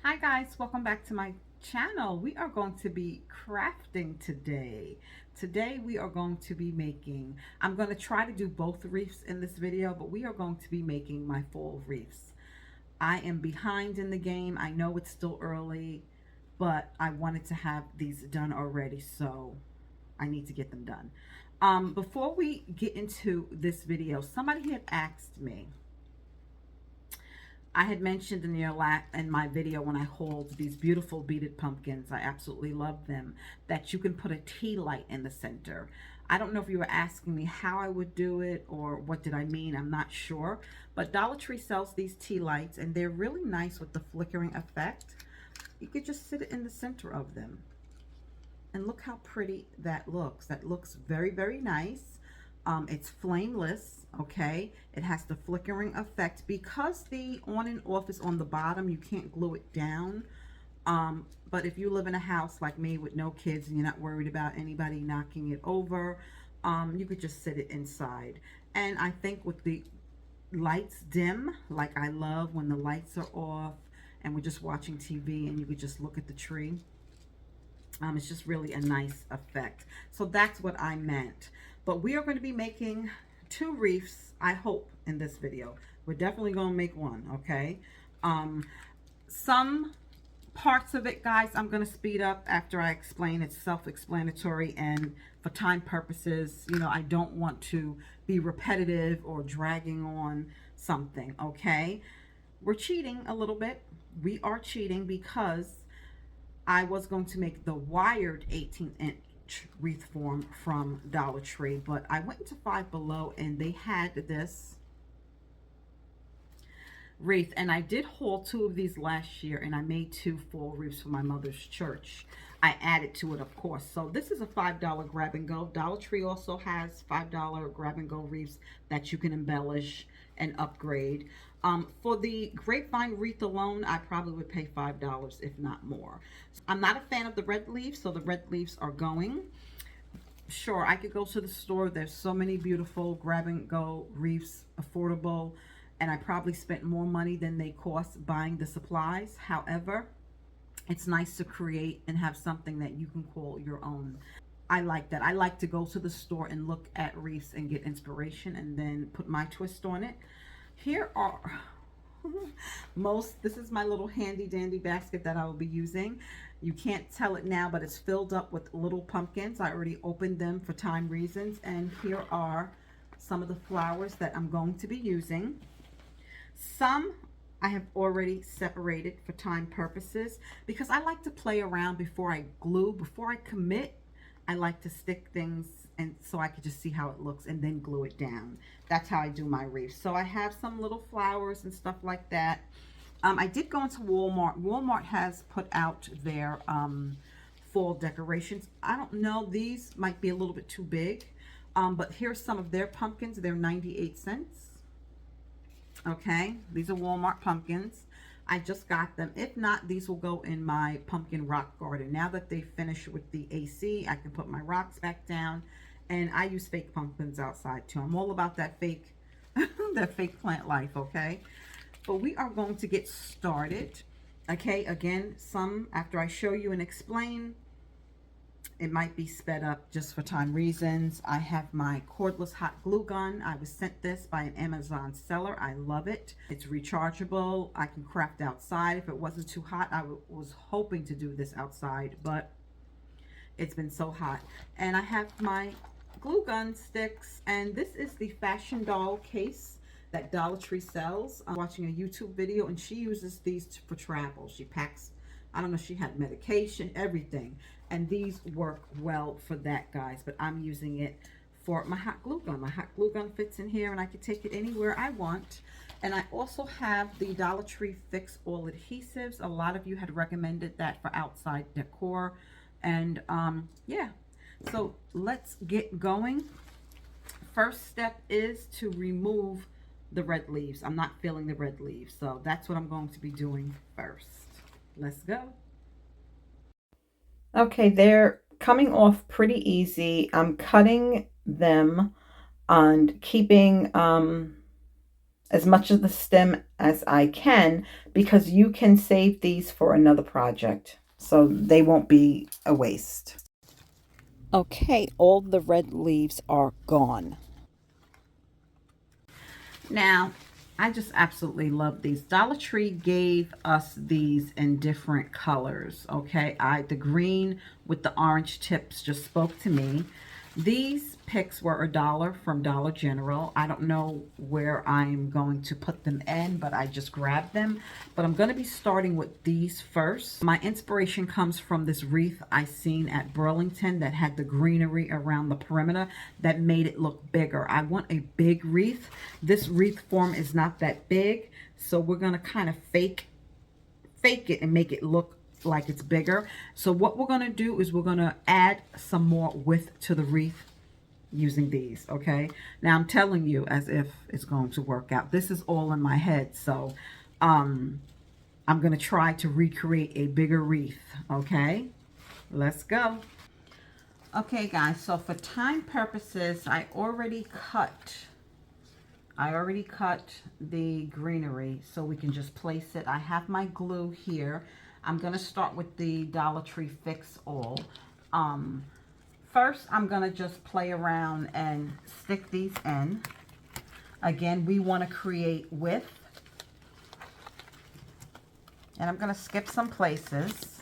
Hi guys, welcome back to my channel. We are going to be crafting today. Today we are going to be making, I'm going to try to do both wreaths in this video, but we are going to be making my fall wreaths. I am behind in the game. I know it's still early, but I wanted to have these done already, so I need to get them done. Before we get into this video, somebody had asked me, I had mentioned in my video when I hauled these beautiful beaded pumpkins, I absolutely love them, that you can put a tea light in the center. I don't know if you were asking me how I would do it or what did I mean, I'm not sure. But Dollar Tree sells these tea lights and they're really nice with the flickering effect. You could just sit it in the center of them. And look how pretty that looks. That looks very, very nice. It's flameless, okay? It has the flickering effect. Because the on and off is on the bottom, you can't glue it down. But if you live in a house like me with no kids and you're not worried about anybody knocking it over, you could just sit it inside. And I think with the lights dim, like I love when the lights are off and we're just watching TV and you could just look at the tree. It's just really a nice effect. So that's what I meant. But we are going to be making 2 wreaths, I hope, in this video. We're definitely going to make one, okay? Some parts of it, guys, I'm going to speed up after I explain. It's self-explanatory, and for time purposes, you know, I don't want to be repetitive or dragging on something, okay? We're cheating a little bit. We are cheating because I was going to make the wired 18-inch wreath form from Dollar Tree, but I went into Five Below and they had this wreath, and I did haul 2 of these last year, and I made 2 fall wreaths for my mother's church. I added to it, of course. So this is a $5 grab and go. Dollar Tree also has $5 grab and go wreaths that you can embellish and upgrade. For the grapevine wreath alone, I probably would pay $5, if not more. I'm not a fan of the red leaves, so the red leaves are going. Sure, I could go to the store. There's so many beautiful grab and go wreaths, affordable, and I probably spent more money than they cost buying the supplies. However, it's nice to create and have something that you can call your own. I like that. I like to go to the store and look at wreaths and get inspiration and then put my twist on it. Here are this is my little handy dandy basket that I will be using. You can't tell it now, but it's filled up with little pumpkins. I already opened them for time reasons, and here are some of the flowers that I'm going to be using. Some I have already separated for time purposes because I like to play around before I glue. Before I commit, I like to stick things and so I could just see how it looks and then glue it down. That's how I do my wreath. So I have some little flowers and stuff like that. I did go into Walmart. Walmart has put out their fall decorations. I don't know, these might be a little bit too big, but here's some of their pumpkins. They're 98 cents. Okay, these are Walmart pumpkins. I just got them. If not, these will go in my pumpkin rock garden. Now that they finished with the AC, I can put my rocks back down, and I use fake pumpkins outside too. I'm all about that fake that fake plant life, okay? But we are going to get started. Okay, again, some after I show you and explain, it might be sped up just for time reasons. I have my cordless hot glue gun. I was sent this by an Amazon seller. I love it. It's rechargeable. I can craft outside. If it wasn't too hot, I was hoping to do this outside, but it's been so hot. And I have my glue gun sticks, and this is the fashion doll case that Dollar Tree sells. I'm watching a YouTube video, and she uses these for travel. She packs, I don't know, she had medication, everything. And these work well for that, guys. But I'm using it for my hot glue gun. My hot glue gun fits in here, and I can take it anywhere I want. And I also have the Dollar Tree Fix All adhesives. A lot of you had recommended that for outside decor. And yeah, so let's get going. First step is to remove the red leaves. I'm not feeling the red leaves, so that's what I'm going to be doing first. Let's go. Okay, they're coming off pretty easy. I'm cutting them and keeping as much of the stem as I can, because you can save these for another project, so they won't be a waste. Okay, all the red leaves are gone. Now, I just absolutely love these. Dollar Tree gave us these in different colors, okay? The green with the orange tips just spoke to me. These picks were $1 from Dollar General. I don't know where I'm going to put them in, but I just grabbed them. But I'm going to be starting with these first. My inspiration comes from this wreath I seen at Burlington that had the greenery around the perimeter that made it look bigger. I want a big wreath. This wreath form is not that big, so we're going to kind of fake it and make it look like it's bigger. So what we're going to do is we're going to add some more width to the wreath using these. Okay, now I'm telling you as if it's going to work out. This is all in my head, so I'm going to try to recreate a bigger wreath. Okay, let's go. Okay guys, so for time purposes, I already cut the greenery so we can just place it. I have my glue here. I'm going to start with the Dollar Tree Fix All. First, I'm going to just play around and stick these in. Again, we want to create width. And I'm going to skip some places.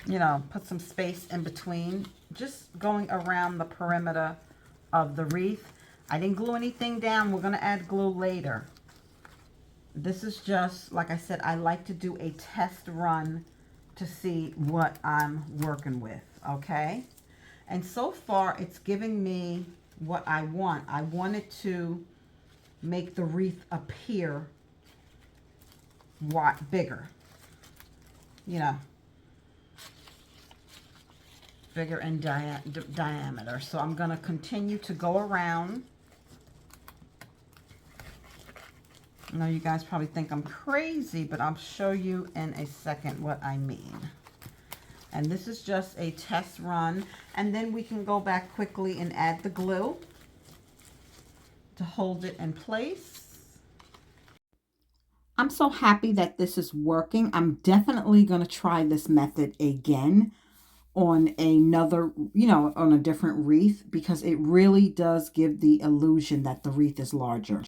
You know, put some space in between. Just going around the perimeter of the wreath. I didn't glue anything down. We're going to add glue later. This is just, like I said, I like to do a test run to see what I'm working with, okay? And so far, it's giving me what I want. I wanted to make the wreath appear bigger, you know, bigger in diameter. So I'm going to continue to go around. I know you guys probably think I'm crazy, but I'll show you in a second what I mean. And this is just a test run. And then we can go back quickly and add the glue to hold it in place. I'm so happy that this is working. I'm definitely going to try this method again on another, you know, on a different wreath, because it really does give the illusion that the wreath is larger.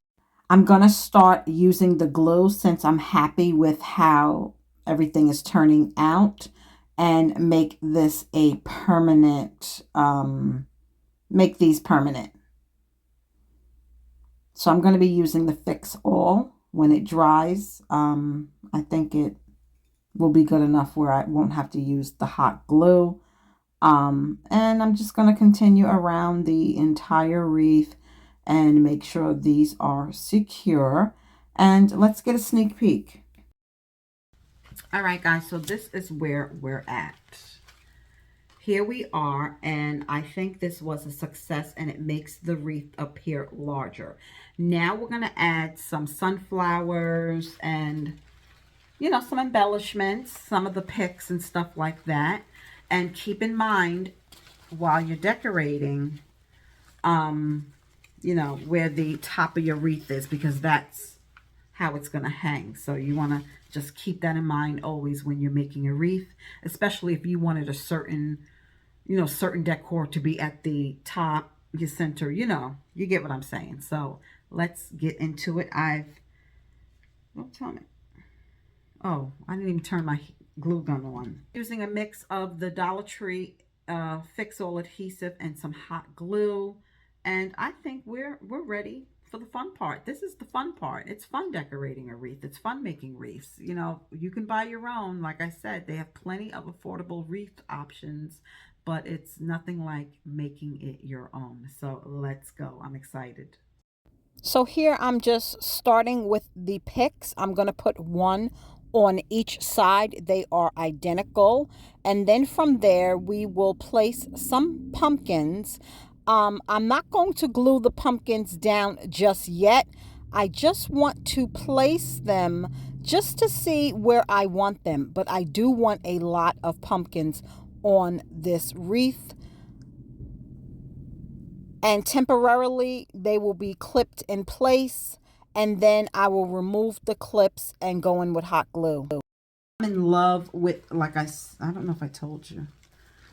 I'm going to start using the glue since I'm happy with how everything is turning out, and make this a permanent, make these permanent. So I'm going to be using the Fix All when it dries. I think it will be good enough where I won't have to use the hot glue. And I'm just going to continue around the entire wreath and make sure these are secure. And let's get a sneak peek. All right, guys, so this is where we're at. Here we are, and I think this was a success, and it makes the wreath appear larger. Now we're going to add some sunflowers and, you know, some embellishments, some of the picks and stuff like that. And keep in mind, while you're decorating, you know, where the top of your wreath is, because that's how it's going to hang. So you want to just keep that in mind always when you're making a wreath, especially if you wanted a certain, you know, certain decor to be at the top, your center, you know, you get what I'm saying. So let's get into it. Don't tell me. Oh, I didn't even turn my glue gun on. Using a mix of the Dollar Tree Fix All adhesive and some hot glue. And I think we're ready for the fun part. This is the fun part. It's fun decorating a wreath. It's fun making wreaths. You know, you can buy your own. Like I said, they have plenty of affordable wreath options, but it's nothing like making it your own. So let's go. I'm excited. So here I'm just starting with the picks. I'm going to put one on each side. They are identical. And then from there, we will place some pumpkins. I'm not going to glue the pumpkins down just yet. I just want to place them just to see where I want them. But I do want a lot of pumpkins on this wreath. and temporarily they will be clipped in place, and then I will remove the clips and go in with hot glue. I'm in love with, like I don't know if I told you,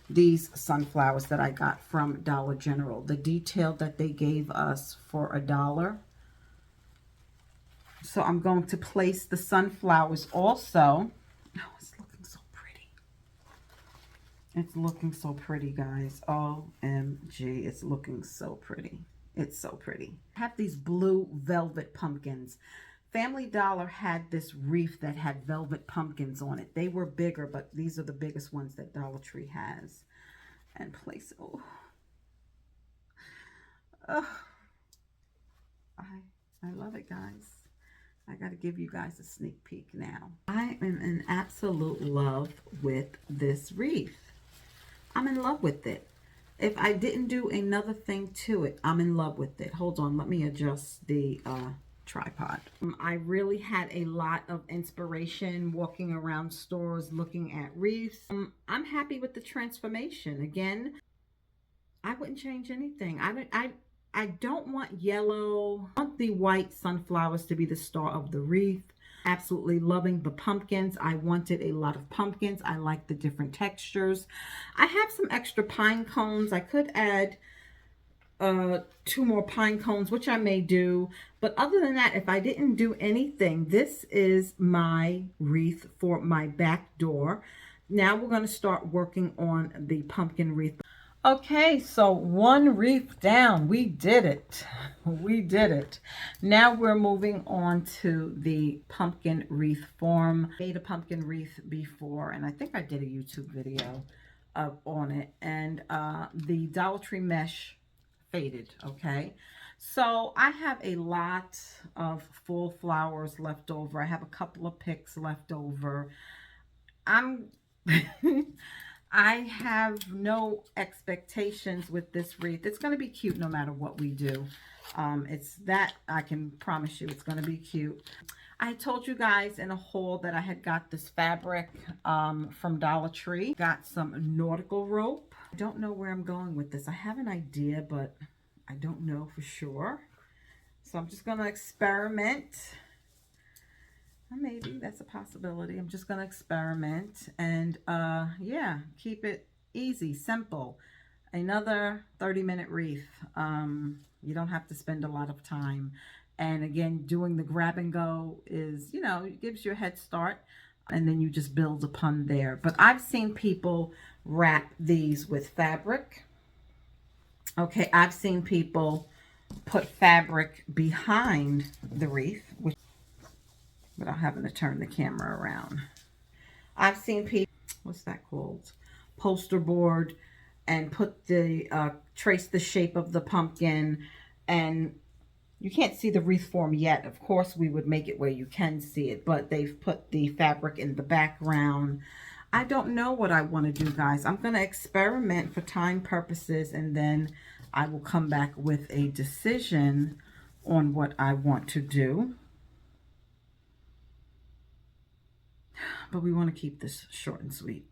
these sunflowers that I got from Dollar General. The detail that they gave us for $1. So I'm going to place the sunflowers also. Oh, it's looking so pretty. It's looking so pretty, guys. OMG, it's looking so pretty. It's so pretty. I have these blue velvet pumpkins. Family Dollar had this wreath that had velvet pumpkins on it. They were bigger, but these are the biggest ones that Dollar Tree has. And place, oh, I love it, guys. I got to give you guys a sneak peek now. I am in absolute love with this wreath. I'm in love with it. If I didn't do another thing to it, I'm in love with it. Hold on, let me adjust the tripod. I really had a lot of inspiration walking around stores looking at wreaths. I'm happy with the transformation. Again, I wouldn't change anything. I don't want yellow. I want the white sunflowers to be the star of the wreath. Absolutely loving the pumpkins. I wanted a lot of pumpkins. I like the different textures. I have some extra pine cones. I could add 2 more pine cones, which I may do. But other than that, if I didn't do anything, this is my wreath for my back door. Now we're going to start working on the pumpkin wreath. Okay, so 1 wreath down. We did it. We did it. Now we're moving on to the pumpkin wreath form. I made a pumpkin wreath before, and I think I did a YouTube video on it. And the Dollar Tree mesh faded, okay? So I have a lot of full flowers left over. I have a couple of picks left over. I have no expectations with this wreath. It's going to be cute no matter what we do. It's that I can promise you it's going to be cute. I told you guys in a haul that I had got this fabric from Dollar Tree. Got some nautical rope. I don't know where I'm going with this. I have an idea, but I don't know for sure. So I'm just going to experiment. Maybe that's a possibility. I'm just going to experiment and yeah, keep it easy, simple. Another 30-minute wreath. You don't have to spend a lot of time. And again, doing the grab and go is, you know, it gives you a head start and then you just build upon there. But I've seen people wrap these with fabric. Okay, I've seen people put fabric behind the wreath, which without having to turn the camera around. I've seen people, what's that called? Poster board, and put the, trace the shape of the pumpkin, and you can't see the wreath form yet. Of course, we would make it where you can see it, but they've put the fabric in the background. I don't know what I want to do, guys. I'm going to experiment for time purposes, and then I will come back with a decision on what I want to do. But we want to keep this short and sweet.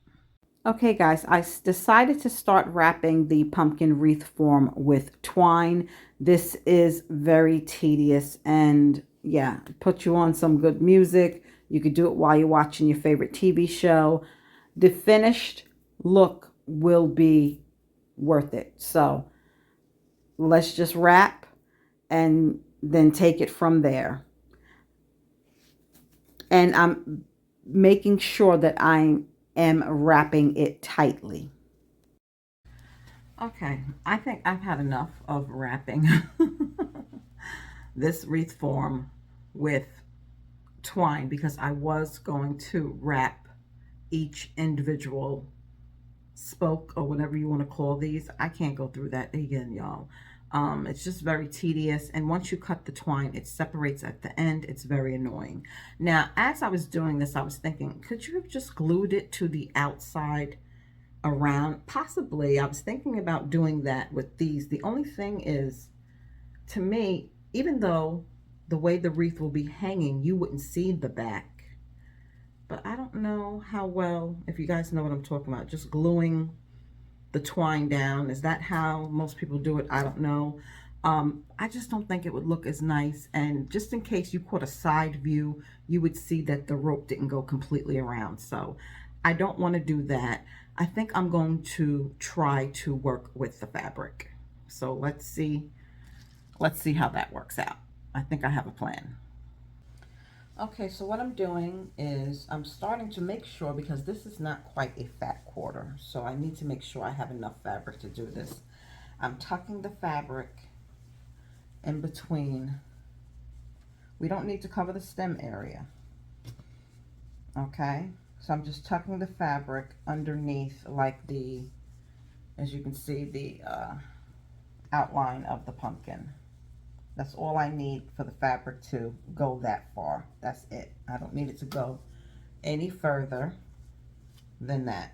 Okay, guys, I decided to start wrapping the pumpkin wreath form with twine. This is very tedious, and yeah, put you on some good music. You could do it while you're watching your favorite TV show. The finished look will be worth it. So let's just wrap and then take it from there. And I'm making sure that I am wrapping it tightly. Okay, I think I've had enough of wrapping this wreath form with twine, because I was going to wrap each individual spoke or whatever you want to call these. I can't go through that again, y'all. It's just very tedious, and once you cut the twine, it separates at the end. It's very annoying. Now, as I was doing this, I was thinking, could you have just glued it to the outside around? Possibly. I was thinking about doing that with these. The only thing is, to me, even though the way the wreath will be hanging, you wouldn't see the back. But I don't know how well, if you guys know what I'm talking about, just gluing the twine down. Is that how most people do it? I don't know. I just don't think it would look as nice. And just in case you caught a side view, you would see that the rope didn't go completely around. So I don't want to do that. I think I'm going to try to work with the fabric. So let's see how that works out. I think I have a plan. Okay, so what I'm doing is I'm starting to make sure, because this is not quite a fat quarter, so I need to make sure I have enough fabric to do this. I'm tucking the fabric in between. We don't need to cover the stem area. Okay, so I'm just tucking the fabric underneath, like the, as you can see, the outline of the pumpkin. That's all I need for the fabric to go that far. That's it. I don't need it to go any further than that.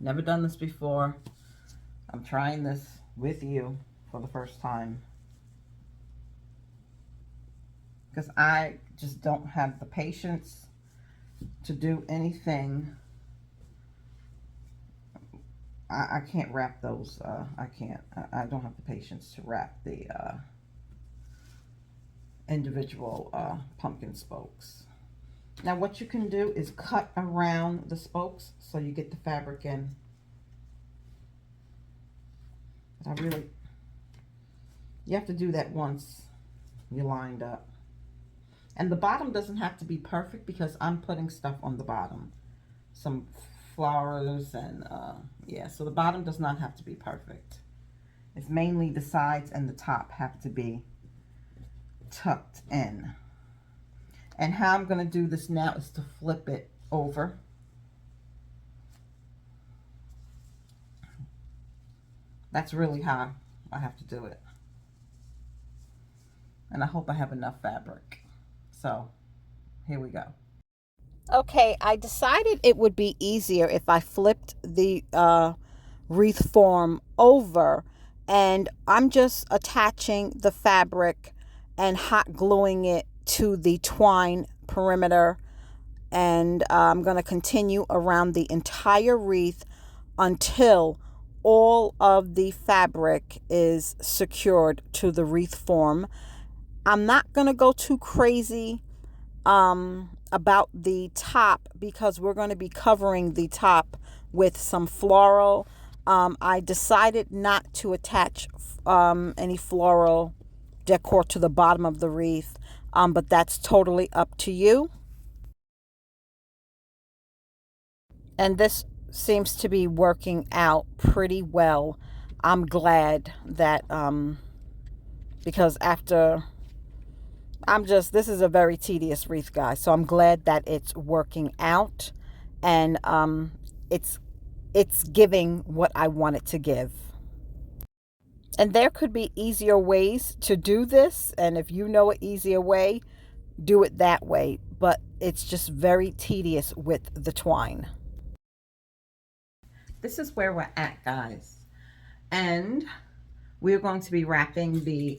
Never done this before. I'm trying this with you for the first time, because I just don't have the patience to do anything. I can't wrap those. I can't. I don't have the patience to wrap the individual pumpkin spokes. Now what you can do is cut around the spokes so you get the fabric in. You have to do that once you're lined up. And the bottom doesn't have to be perfect, because I'm putting stuff on the bottom. Some flowers and yeah, so the bottom does not have to be perfect. It's mainly the sides and the top have to be tucked in. And how I'm going to do this now is to flip it over. That's really how I have to do it. And I hope I have enough fabric. So here we go. Okay, I decided it would be easier if I flipped the wreath form over, and I'm just attaching the fabric and hot gluing it to the twine perimeter, and I'm going to continue around the entire wreath until all of the fabric is secured to the wreath form. I'm not going to go too crazy about the top, because we're going to be covering the top with some floral. I decided not to attach any floral decor to the bottom of the wreath, but that's totally up to you. And this seems to be working out pretty well. I'm glad that because this is a very tedious wreath, guys. So I'm glad that it's working out, and it's giving what I want it to give. And there could be easier ways to do this, and if you know an easier way, do it that way. But it's just very tedious with the twine. This is where we're at, guys. And we're going to be wrapping the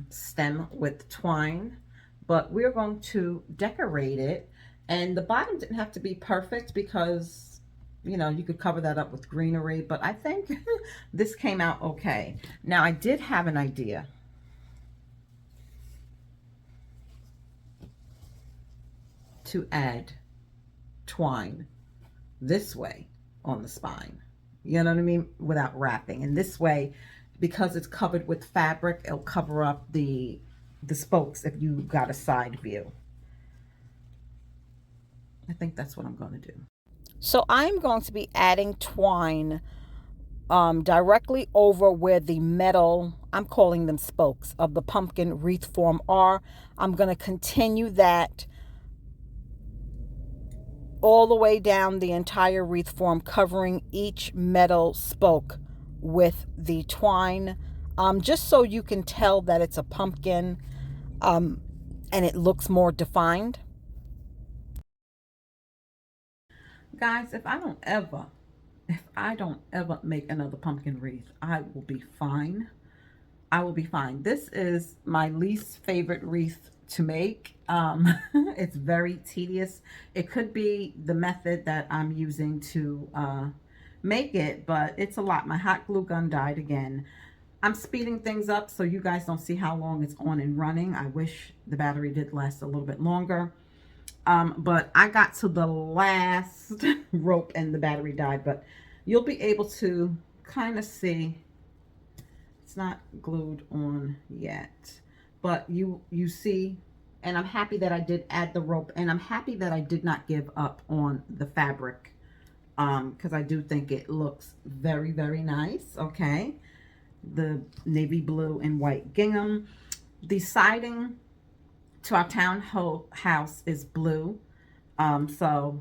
stem with twine, but we're going to decorate it. And the bottom didn't have to be perfect, because, you know, you could cover that up with greenery, but I think this came out okay. Now, I did have an idea. To add twine this way on the spine, you know what I mean, without wrapping. And this way, because it's covered with fabric, it'll cover up the spokes if you got a side view. I think that's what I'm going to do. So I'm going to be adding twine directly over where the metal, I'm calling them spokes, of the pumpkin wreath form are. I'm going to continue that all the way down the entire wreath form, covering each metal spoke with the twine, just so you can tell that it's a pumpkin, and it looks more defined. Guys, if I don't ever make another pumpkin wreath, I will be fine. I will be fine. This is my least favorite wreath to make. It's very tedious. It could be the method that I'm using to make it, but it's a lot. My hot glue gun died again. I'm speeding things up so you guys don't see how long it's on and running. I wish the battery did last a little bit longer. But I got to the last rope and the battery died, but you'll be able to kind of see. It's not glued on yet, but you see, and I'm happy that I did add the rope, and I'm happy that I did not give up on the fabric, because I do think it looks very, very nice. Okay, the navy blue and white gingham. The siding to our townhouse is blue, so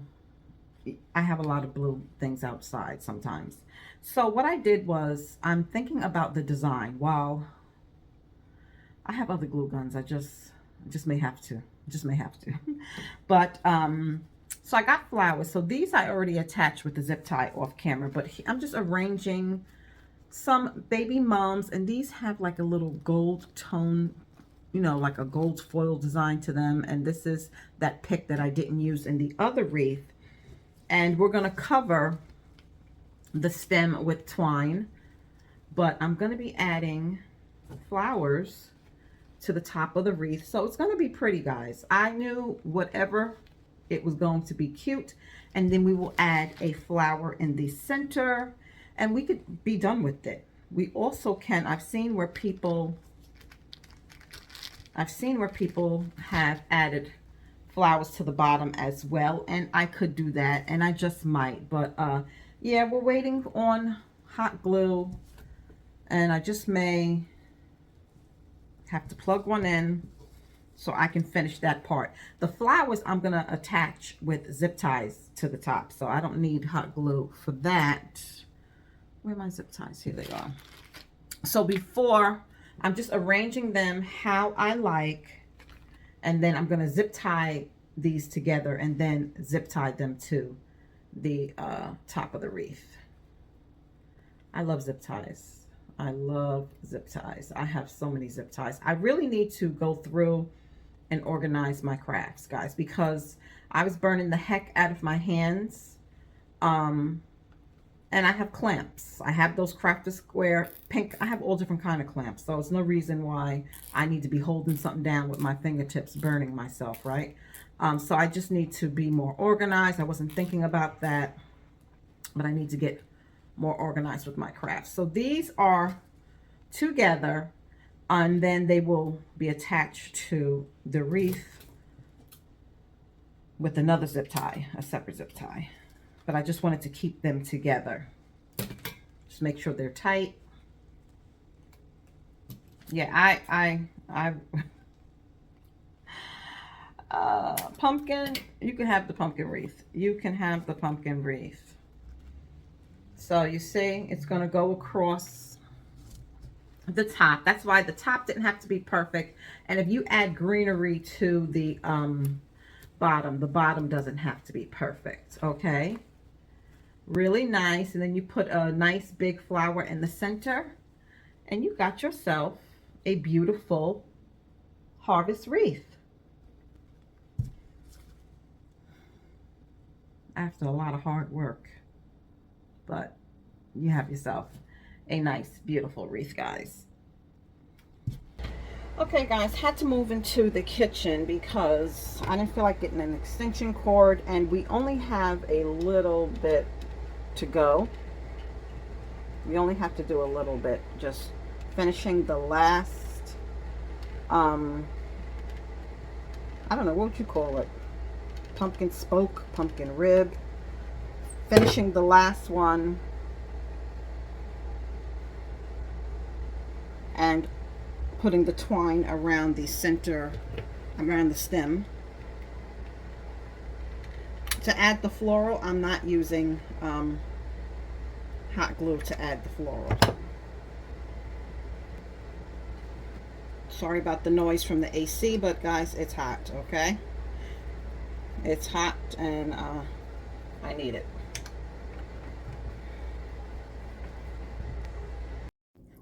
I have a lot of blue things outside sometimes. So what I did was, I'm thinking about the design. While I have other glue guns, I just may have to, but so I got flowers. So these I already attached with the zip tie off camera, but I'm just arranging some baby mums, and these have like a little gold tone, you know, like a gold foil design to them. And this is that pick that I didn't use in the other wreath. And we're going to cover the stem with twine, but I'm going to be adding flowers to the top of the wreath. So it's going to be pretty, guys. I knew whatever, it was going to be cute. And then we will add a flower in the center, and we could be done with it. We also can, I've seen where people have added flowers to the bottom as well, and I could do that, and I just might. But yeah, we're waiting on hot glue, and I just may have to plug one in so I can finish that part. The flowers I'm gonna attach with zip ties to the top, so I don't need hot glue for that. Where are my zip ties? Here they are. So before, I'm just arranging them how I like, and then I'm going to zip tie these together and then zip tie them to the top of the wreath. I love zip ties. I love zip ties. I have so many zip ties. I really need to go through and organize my crafts, guys, because I was burning the heck out of my hands. And I have clamps. I have those Crafty square pink. I have all different kind of clamps. So it's no reason why I need to be holding something down with my fingertips, burning myself, right? So I just need to be more organized. I wasn't thinking about that, but I need to get more organized with my crafts. So these are together, and then they will be attached to the wreath with another zip tie, a separate zip tie. But I just wanted to keep them together. Just make sure they're tight. Yeah, pumpkin, you can have the pumpkin wreath. You can have the pumpkin wreath. So you see, it's going to go across the top. That's why the top didn't have to be perfect. And if you add greenery to the bottom doesn't have to be perfect. Okay. Really nice. And then you put a nice big flower in the center, and you got yourself a beautiful harvest wreath. After a lot of hard work, but you have yourself a nice, beautiful wreath, guys. Okay, guys, had to move into the kitchen because I didn't feel like getting an extension cord, and we only have a little bit to go. We only have to do a little bit, just finishing the last, I don't know, what would you call it? Pumpkin spoke, pumpkin rib. Finishing the last one, and putting the twine around the center, around the stem. To add the floral, I'm not using hot glue to add the floral. Sorry about the noise from the AC, but guys, it's hot, okay? It's hot, and I need it.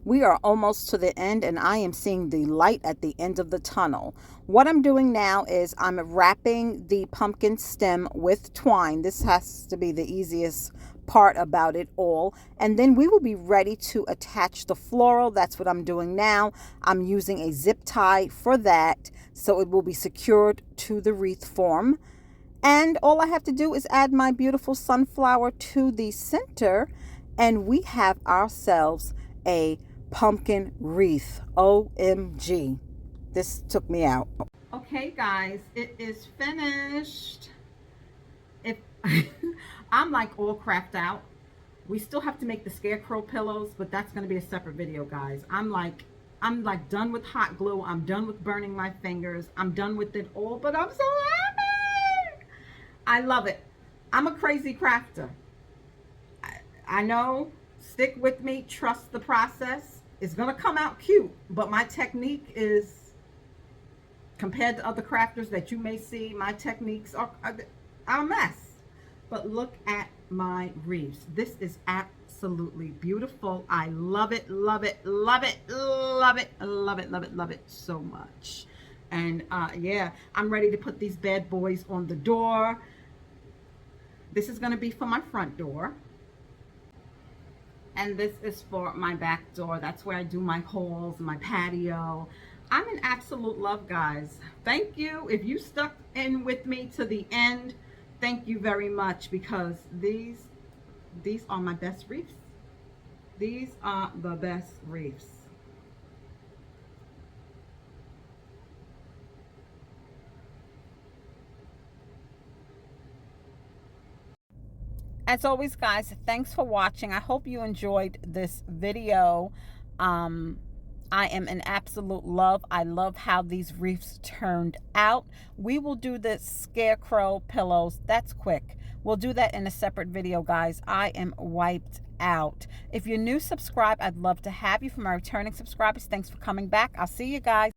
We are almost to the end, and I am seeing the light at the end of the tunnel. What I'm doing now is I'm wrapping the pumpkin stem with twine. This has to be the easiest part about it all. And then we will be ready to attach the floral. That's what I'm doing now. I'm using a zip tie for that, so it will be secured to the wreath form. And all I have to do is add my beautiful sunflower to the center, and we have ourselves a pumpkin wreath. OMG. This took me out. Okay, guys, it is finished. If I'm like all cracked out, we still have to make the scarecrow pillows, but that's going to be a separate video, guys. I'm like done with hot glue. I'm done with burning my fingers. I'm done with it all, but I'm so happy. I love it. I'm a crazy crafter. I know. Stick with me. Trust the process. It's going to come out cute, but my technique is, compared to other crafters that you may see, my techniques are a mess. But look at my wreaths. This is absolutely beautiful. I love it, love it, love it, love it, love it, love it, love it so much. And yeah, I'm ready to put these bad boys on the door. This is going to be for my front door. And this is for my back door. That's where I do my hauls, my patio. I'm in absolute love, guys. Thank you. If you stuck in with me to the end, thank you very much, because these are my best wreaths. These are the best wreaths. As always, guys, thanks for watching. I hope you enjoyed this video. I am in absolute love. I love how these wreaths turned out. We will do the scarecrow pillows. That's quick. We'll do that in a separate video, guys. I am wiped out. If you're new, subscribe. I'd love to have you. For my returning subscribers, thanks for coming back. I'll see you guys.